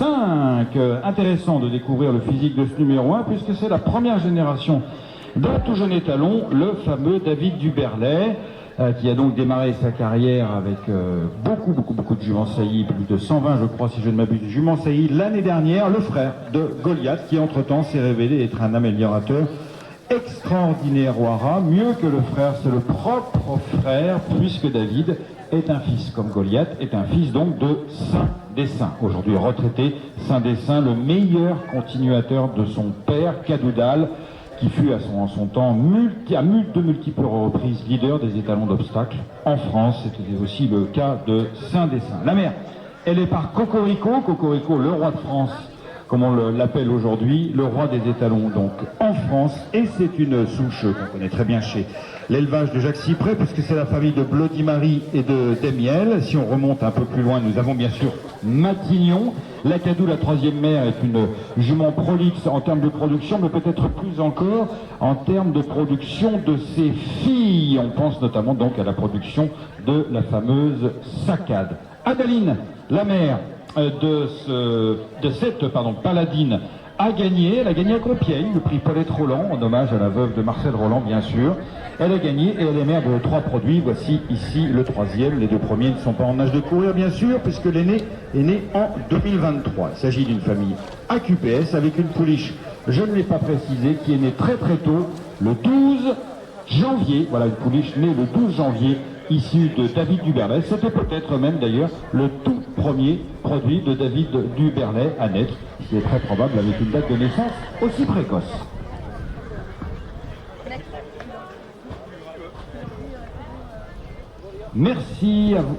Intéressant de découvrir le physique de ce numéro 1 puisque c'est la première génération d'un tout jeune étalon, le fameux David Duberlet, qui a donc démarré sa carrière avec beaucoup de juments saillies, plus de 120 je crois si je ne m'abuse, juments saillies l'année dernière, le frère de Goliath qui entre-temps s'est révélé être un améliorateur extraordinaire au haras, mieux que le frère, c'est le propre frère puisque David est un fils comme Goliath, est un fils donc de Saint Dessin, aujourd'hui retraité, Saint Dessin, le meilleur continuateur de son père Cadoudal, qui fut en son temps à de multiples reprises leader des étalons d'obstacles en France. C'était aussi le cas de Saint Dessin. La mère, elle est par Cocorico, Cocorico le roi de France, comme on l'appelle aujourd'hui, le roi des étalons donc en France, et c'est une souche qu'on connaît très bien chez l'élevage de Jacques Cyprès, puisque c'est la famille de Bloody Mary et de Demiel. Si on remonte un peu plus loin, nous avons bien sûr Matignon. La Cadou, la troisième mère, est une jument prolixe en termes de production, mais peut-être plus encore en termes de production de ses filles. On pense notamment donc à la production de la fameuse Saccade. Adaline, la mère de cette paladine, elle a gagné à Compiègne le prix Paulette Roland, en hommage à la veuve de Marcel Roland bien sûr. Elle a gagné et elle est mère de 3 produits, voici ici le 3e, les 2 premiers ne sont pas en âge de courir bien sûr, puisque l'aîné est né en 2023. Il s'agit d'une famille AQPS avec une pouliche, je ne l'ai pas précisé, qui est née très tôt, le 12 janvier, voilà une pouliche née le 12 janvier, issue de David Duberlet. C'était peut-être même d'ailleurs le tout premier produit de David Duberlet à naître, ce qui est très probable avec une date de naissance aussi précoce. Merci à vous.